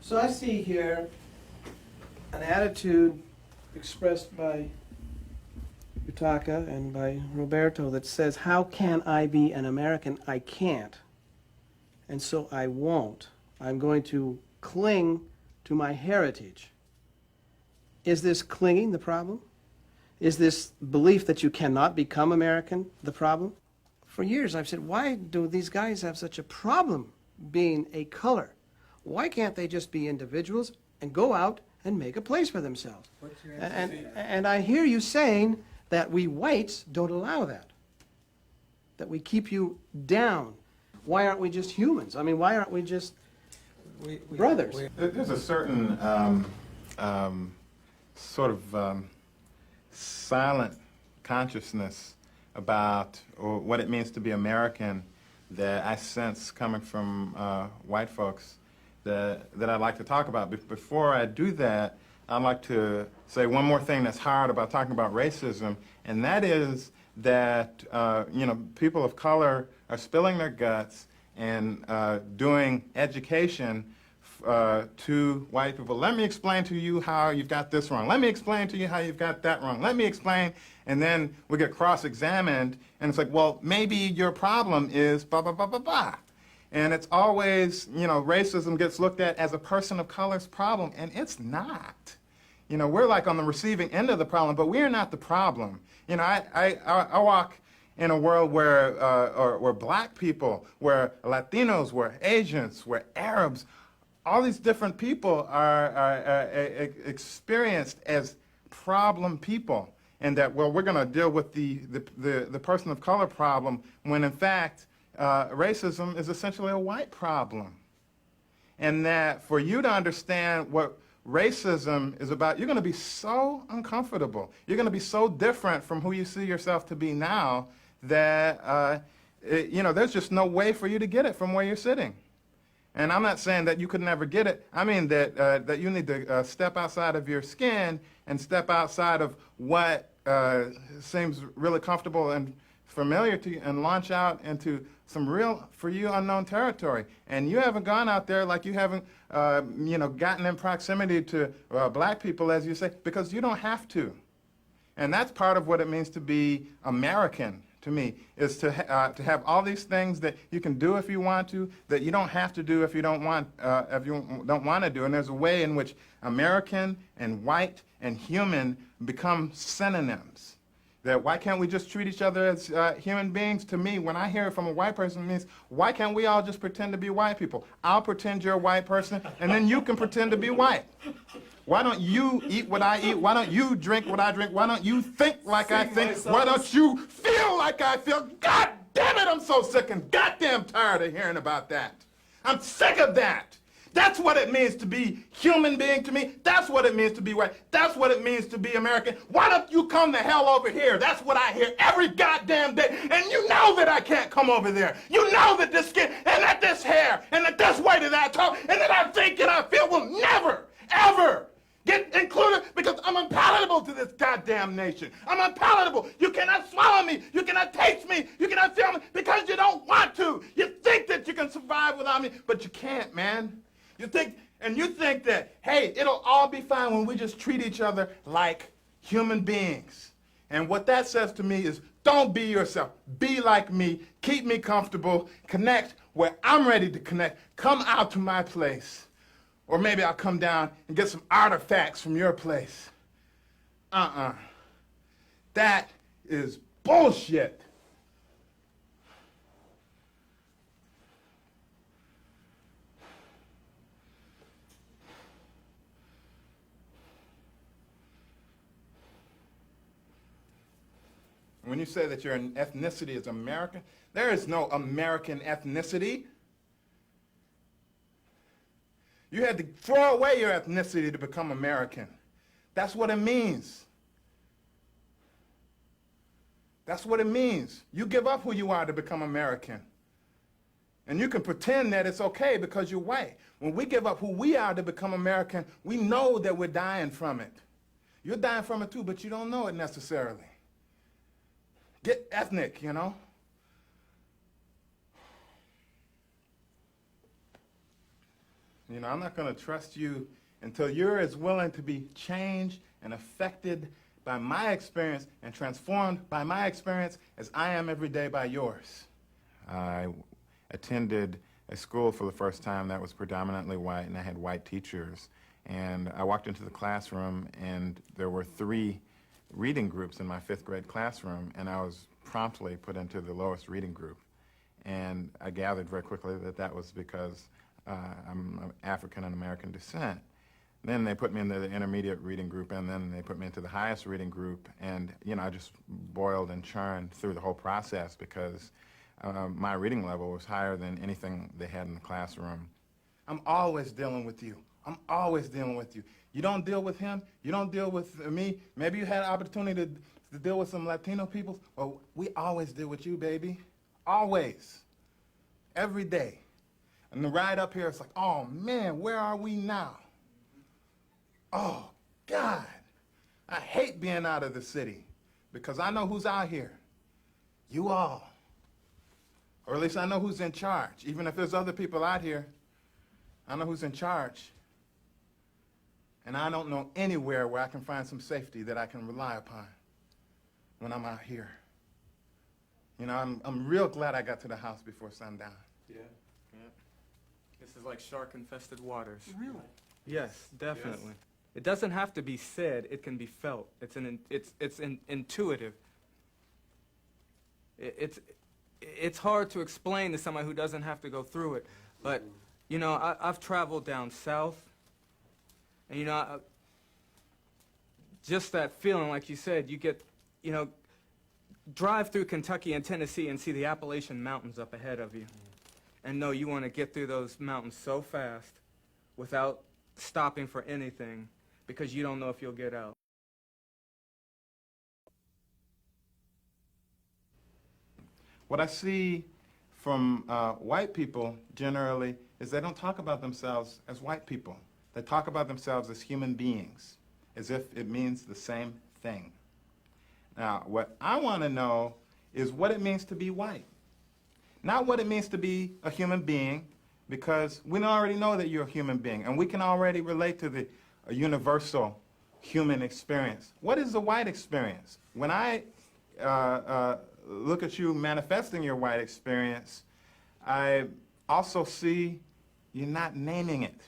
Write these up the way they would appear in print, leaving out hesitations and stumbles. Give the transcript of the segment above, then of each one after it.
So I see here an attitude expressed by Utaka and by Roberto that says, how can I be an American? I can't. And so I won't. I'm going to cling to my heritage. Is this clinging the problem? Is this belief that you cannot become American the problem? For years I've said, why do these guys have such a problem being a color? Why can't they just be individuals and go out and make a place for themselves? What's your answer? And I hear you saying that we whites don't allow that, that we keep you down. Why aren't we just humans? I mean, why aren't we just brothers? There's a certain sort of silent consciousness about what it means to be American that I sense coming from white folks that I'd like to talk about. Before I do that, I'd like to say one more thing that's hard about talking about racism, and that is that people of color are spilling their guts and doing education to white people. Let me explain to you how you've got this wrong. Let me explain to you how you've got that wrong. Let me explain, and then we get cross-examined, and it's like, well, maybe your problem is blah, blah, blah, blah, blah. And it's always, racism gets looked at as a person of color's problem, and it's not. We're like on the receiving end of the problem, but we're not the problem. I walk in a world where black people, where Latinos, where Asians, where Arabs, all these different people are experienced as problem people, and that, well, we're going to deal with the person of color problem when, in fact, racism is essentially a white problem. And that for you to understand what racism is about, you're going to be so uncomfortable. You're going to be so different from who you see yourself to be now that, there's just no way for you to get it from where you're sitting. And I'm not saying that you could never get it. I mean that you need to step outside of your skin and step outside of what seems really comfortable and familiar to you and launch out into some real, for you, unknown territory. And you haven't gone out there like you haven't, gotten in proximity to black people, as you say, because you don't have to. And that's part of what it means to be American, to me, is to have all these things that you can do if you want to, that you don't have to do if you don't want to do. And there's a way in which American and white and human become synonyms. That why can't we just treat each other as human beings? To me, when I hear it from a white person, it means, why can't we all just pretend to be white people? I'll pretend you're a white person, and then you can pretend to be white. Why don't you eat what I eat? Why don't you drink what I drink? Why don't you think like I think? Why don't you feel like I feel? God damn it, I'm so sick and goddamn tired of hearing about that. I'm sick of that. That's what it means to be human being to me. That's what it means to be white. That's what it means to be American. Why don't you come the hell over here? That's what I hear every goddamn day. And you know that I can't come over there. You know that this skin, and that this hair, and that this way that I talk, and that I think and I feel will never, ever get included because I'm unpalatable to this goddamn nation. I'm unpalatable. You cannot swallow me. You cannot taste me. You cannot feel me because you don't want to. You think that you can survive without me, but you can't, man. You think that, hey, it'll all be fine when we just treat each other like human beings. And what that says to me is, don't be yourself. Be like me. Keep me comfortable. Connect where I'm ready to connect. Come out to my place. Or maybe I'll come down and get some artifacts from your place. That is bullshit. When you say that your ethnicity is American, there is no American ethnicity. You had to throw away your ethnicity to become American. That's what it means. That's what it means. You give up who you are to become American. And you can pretend that it's okay because you're white. When we give up who we are to become American, we know that we're dying from it. You're dying from it too, but you don't know it necessarily. Get ethnic, You know, I'm not going to trust you until you're as willing to be changed and affected by my experience and transformed by my experience as I am every day by yours. I attended a school for the first time that was predominantly white, and I had white teachers. And I walked into the classroom, and there were 3 reading groups in my 5th grade classroom, and I was promptly put into the lowest reading group. And I gathered very quickly that that was because I'm of African and American descent. Then they put me into the intermediate reading group, and then they put me into the highest reading group. And, you know, I just boiled and churned through the whole process because my reading level was higher than anything they had in the classroom. I'm always dealing with you. I'm always dealing with you. You don't deal with him. You don't deal with me. Maybe you had an opportunity to deal with some Latino people. Well, we always deal with you, baby. Always. Every day. And the ride up here, it's like, oh, man, where are we now? Oh, God. I hate being out of the city because I know who's out here. You all. Or at least I know who's in charge. Even if there's other people out here, I know who's in charge. And I don't know anywhere where I can find some safety that I can rely upon when I'm out here. You know, I'm real glad I got to the house before sundown. Yeah. This is like shark-infested waters. Really? Yes, definitely. Yes. It doesn't have to be said. It can be felt. It's intuitive. It's hard to explain to somebody who doesn't have to go through it. But, you know, I've traveled down south. And, you know, just that feeling, like you said, you get, you know, drive through Kentucky and Tennessee and see the Appalachian Mountains up ahead of you. And know you want to get through those mountains so fast without stopping for anything because you don't know if you'll get out. What I see from white people generally is they don't talk about themselves as white people. They talk about themselves as human beings, as if it means the same thing. Now, what I want to know is what it means to be white. Not what it means to be a human being, because we already know that you're a human being, and we can already relate to the universal human experience. What is the white experience? When I look at you manifesting your white experience, I also see you not naming it.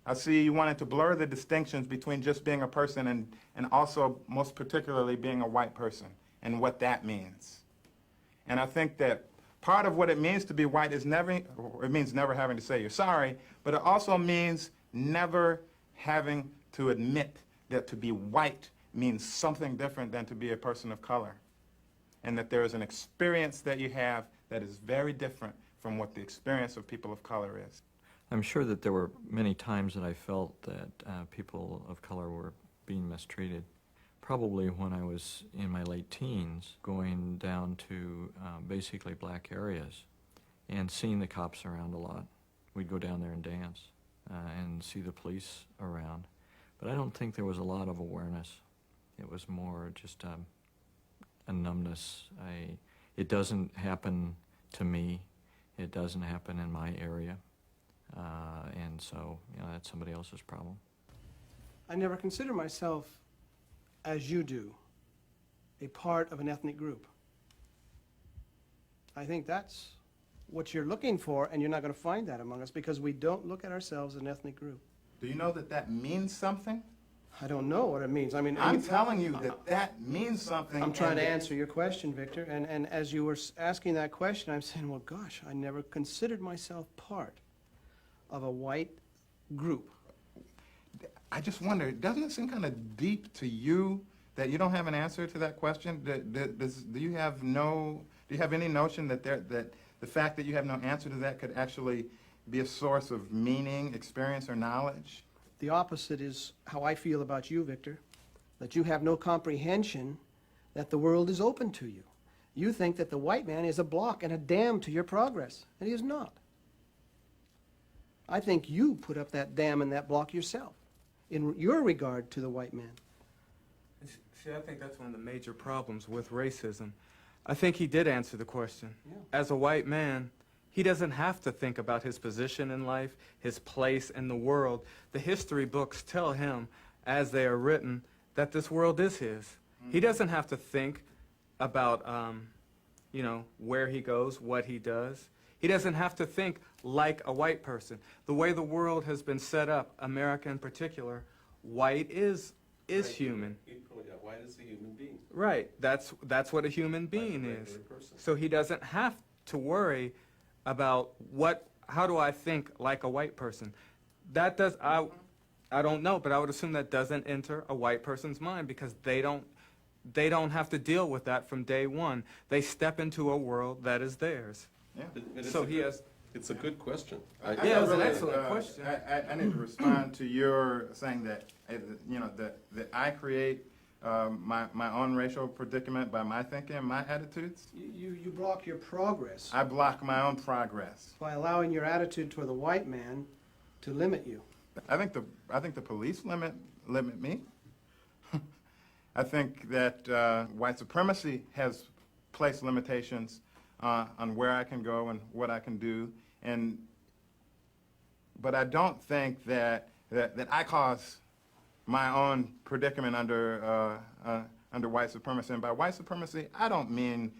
I see you wanting to blur the distinctions between just being a person and also, most particularly, being a white person and what that means. And I think that part of what it means to be white is it means never having to say you're sorry, but it also means never having to admit that to be white means something different than to be a person of color. And that there is an experience that you have that is very different from what the experience of people of color is. I'm sure that there were many times that I felt that people of color were being mistreated. Probably when I was in my late teens, going down to basically black areas and seeing the cops around a lot. We'd go down there and dance and see the police around. But I don't think there was a lot of awareness. It was more just a numbness. It doesn't happen to me. It doesn't happen in my area. And so, you know, that's somebody else's problem. I never consider myself, as you do, a part of an ethnic group. I think that's what you're looking for, and you're not going to find that among us because we don't look at ourselves as an ethnic group. Do you know that that means something? I don't know what it means. I mean, I'm telling you that that means something. I'm trying to answer your question, Victor, and as you were asking that question, I'm saying, well, gosh, I never considered myself part of a white group. I just wonder, doesn't it seem kind of deep to you that you don't have an answer to that question? Do you have any notion that the fact that you have no answer to that could actually be a source of meaning, experience, or knowledge? The opposite is how I feel about you, Victor, that you have no comprehension that the world is open to you. You think that the white man is a block and a dam to your progress, and he is not. I think you put up that dam and that block yourself in your regard to the white man. See, I think that's one of the major problems with racism. I think he did answer the question. Yeah. As a white man, He doesn't have to think about his position in life, his place in the world. The history books tell him, as they are written, that this world is his. He doesn't have to think about, where he goes, what he does. He doesn't have to think like a white person. The way the world has been set up, America in particular, white is human. White is a human being. Right. That's what a human being Like a is. regular person. So he doesn't have to worry about how do I think like a white person. That does I don't know, but I would assume that doesn't enter a white person's mind because they don't have to deal with that from day one. They step into a world that is theirs. Yeah. So he has. It's a good question. Yeah, it's an excellent question. I need to respond to your saying that, that I create my own racial predicament by my thinking, my attitudes. You block your progress I block my own progress. by allowing your attitude toward the white man to limit you. I think the police limit me. I think that white supremacy has placed limitations on where I can go and what I can do, but I don't think that I cause my own predicament under white supremacy. And by white supremacy, I don't mean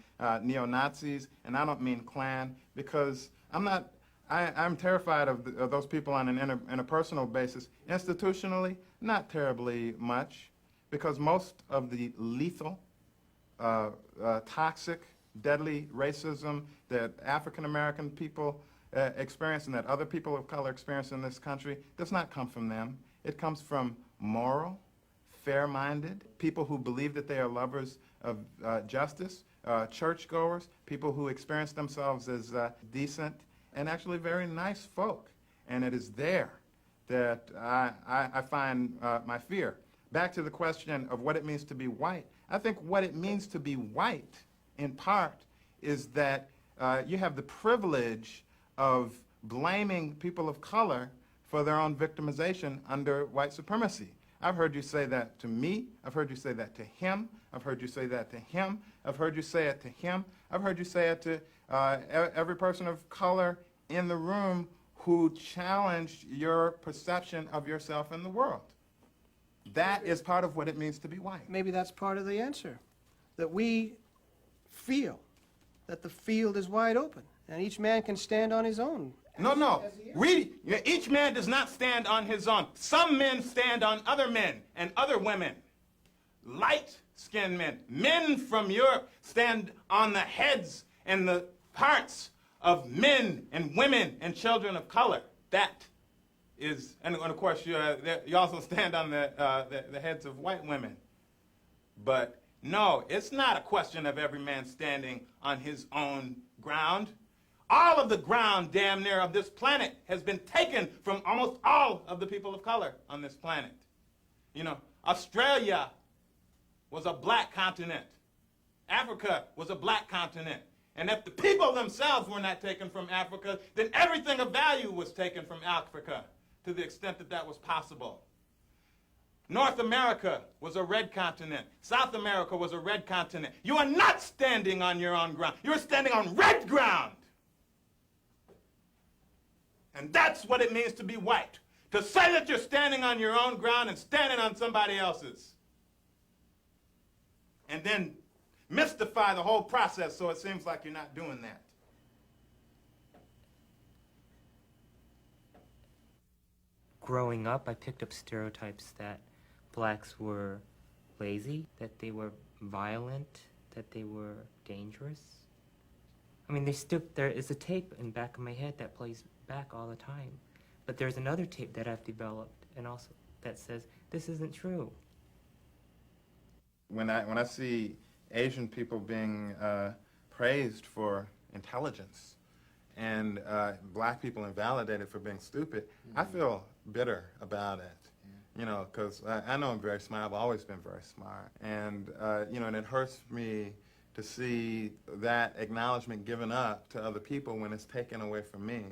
neo-Nazis, and I don't mean Klan, because I'm terrified of those people on an interpersonal basis. Institutionally, not terribly much, because most of the lethal, toxic, deadly racism that African American people experience and that other people of color experience in this country does not come from them. It comes from moral, fair-minded, people who believe that they are lovers of justice, churchgoers, people who experience themselves as decent and actually very nice folk. And it is there that I find my fear. Back to the question of what it means to be white. I think what it means to be white, in part, is that you have the privilege of blaming people of color for their own victimization under white supremacy. I've heard you say that to me. I've heard you say that to him. I've heard you say that to him. I've heard you say it to him. I've heard you say it to every person of color in the room who challenged your perception of yourself in the world. That is part of what it means to be white. Maybe that's part of the answer, that we feel that the field is wide open and each man can stand on his own. No. Each man does not stand on his own. Some men stand on other men and other women. Light-skinned men, men from Europe, stand on the heads and the hearts of men and women and children of color. That is, and of course, you also stand on the heads of white women. But no, it's not a question of every man standing on his own ground. All of the ground, damn near, of this planet has been taken from almost all of the people of color on this planet. Australia was a black continent. Africa was a black continent. And if the people themselves were not taken from Africa, then everything of value was taken from Africa to the extent that that was possible. North America was a red continent. South America was a red continent. You are not standing on your own ground. You are standing on red ground. And that's what it means to be white. To say that you're standing on your own ground and standing on somebody else's. And then mystify the whole process so it seems like you're not doing that. Growing up, I picked up stereotypes that blacks were lazy, that they were violent, that they were dangerous. I mean, there is a tape in the back of my head that plays back all the time. But there's another tape that I've developed and also that says, this isn't true. When I see Asian people being praised for intelligence and black people invalidated for being stupid, I feel bitter about it. Because I know I'm very smart. I've always been very smart. And, and it hurts me to see that acknowledgement given up to other people when it's taken away from me.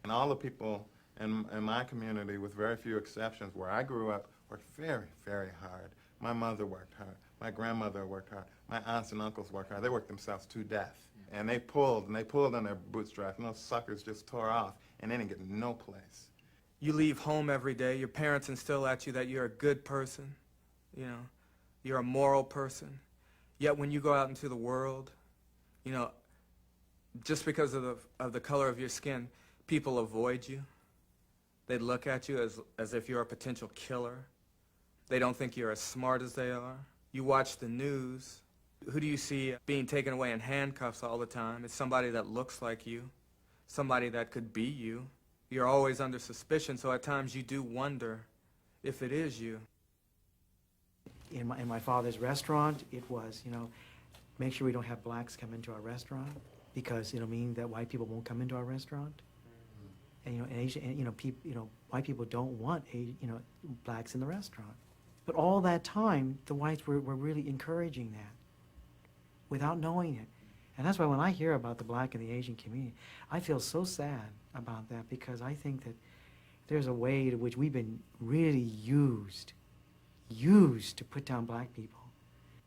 And all the people in my community, with very few exceptions, where I grew up, worked very, very hard. My mother worked hard. My grandmother worked hard. My aunts and uncles worked hard. They worked themselves to death And they pulled on their bootstraps, and those suckers just tore off, and they didn't get no place. You leave home every day, your parents instill at you that you're a good person, you know, you're a moral person. Yet when you go out into the world, you know, just because of the color of your skin, people avoid you. They look at you as if you're a potential killer. They don't think you're as smart as they are. You watch the news. Who do you see being taken away in handcuffs all the time? It's somebody that looks like you, somebody that could be you. You're always under suspicion, so at times you do wonder if it is you. In my father's restaurant, it was, you know, make sure we don't have blacks come into our restaurant because it'll mean that white people won't come into our restaurant. And you know, Asian, and, white people don't want blacks in the restaurant. But all that time, the whites were really encouraging that without knowing it. And that's why when I hear about the black and the Asian community, I feel so sad about that because I think that there's a way to which we've been really used to put down black people.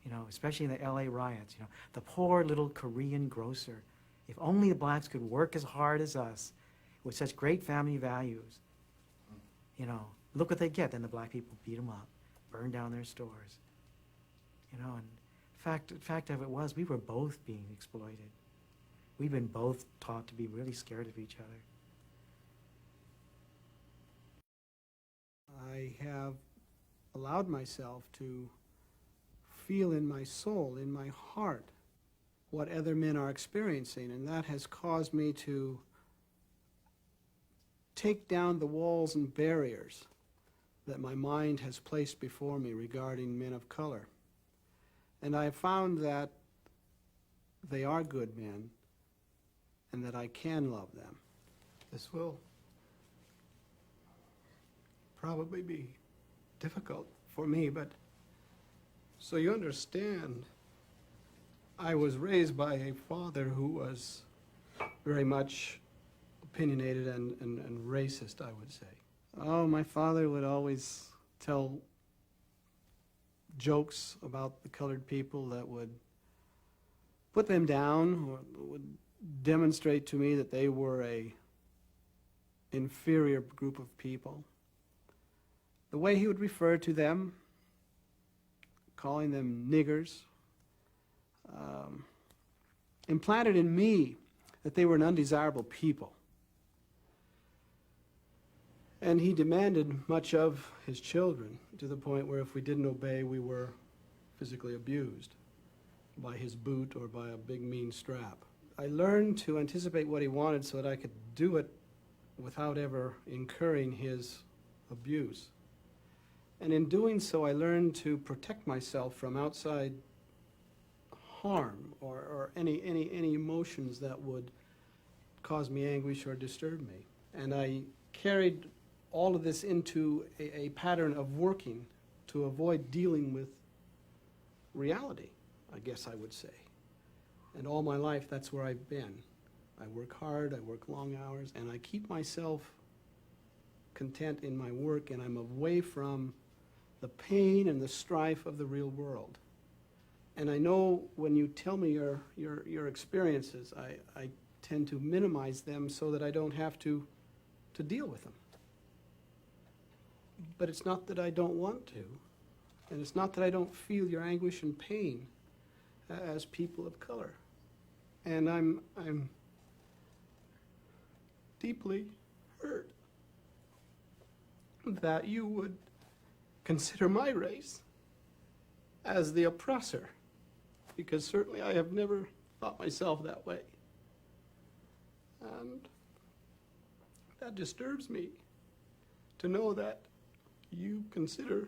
You know, especially in the LA riots, you know, the poor little Korean grocer. If only the blacks could work as hard as us with such great family values, you know, look what they get. Then the black people beat them up, burn down their stores. You know, and fact of it was, we were both being exploited. We've been both taught to be really scared of each other. I have allowed myself to feel in my soul, in my heart, what other men are experiencing, and that has caused me to take down the walls and barriers that my mind has placed before me regarding men of color. And I have found that they are good men and that I can love them. This will probably be difficult for me, but so you understand, I was raised by a father who was very much opinionated and racist, I would say. Oh, my father would always tell jokes about the colored people that would put them down or would demonstrate to me that they were a inferior group of people. The way he would refer to them, calling them niggers, implanted in me that they were an undesirable people. And he demanded much of his children, to the point where if we didn't obey, we were physically abused by his boot or by a big mean strap. I learned to anticipate what he wanted so that I could do it without ever incurring his abuse. And in doing so, I learned to protect myself from outside harm or any emotions that would cause me anguish or disturb me. And I carried all of this into a pattern of working to avoid dealing with reality, I guess I would say. And all my life, that's where I've been. I work hard, I work long hours, and I keep myself content in my work, and I'm away from the pain and the strife of the real world. And I know when you tell me your experiences, I tend to minimize them so that I don't have to deal with them. But it's not that I don't want to, and it's not that I don't feel your anguish and pain as people of color. And I'm deeply hurt that you would consider my race as the oppressor, because certainly I have never thought myself that way. And that disturbs me to know that you consider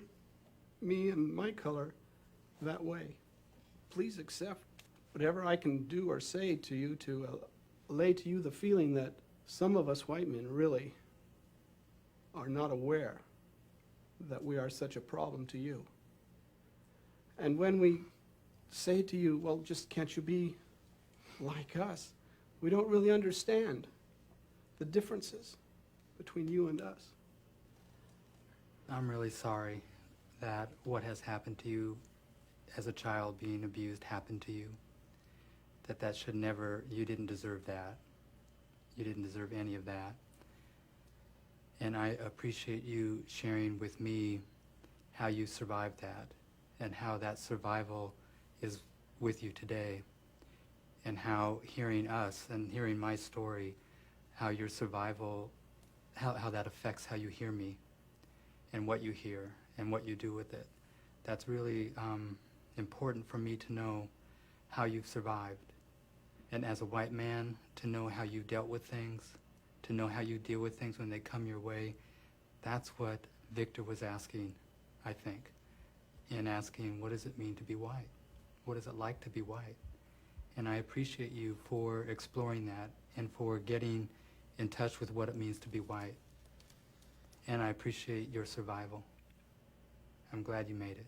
me and my color that way. Please accept whatever I can do or say to you to allay to you the feeling that some of us white men really are not aware that we are such a problem to you. And when we say to you, well, just can't you be like us, we don't really understand the differences between you and us. I'm really sorry that what has happened to you as a child being abused happened to you. that should never, you didn't deserve that. You didn't deserve any of that. And I appreciate you sharing with me how you survived that and how that survival is with you today, and how hearing us and hearing my story, how your survival, how that affects how you hear me and what you hear and what you do with it. That's really important for me to know how you've survived. And as a white man, to know how you dealt with things, to know how you deal with things when they come your way. That's what Victor was asking, I think, in asking, what does it mean to be white? What is it like to be white? And I appreciate you for exploring that and for getting in touch with what it means to be white. And I appreciate your survival. I'm glad you made it.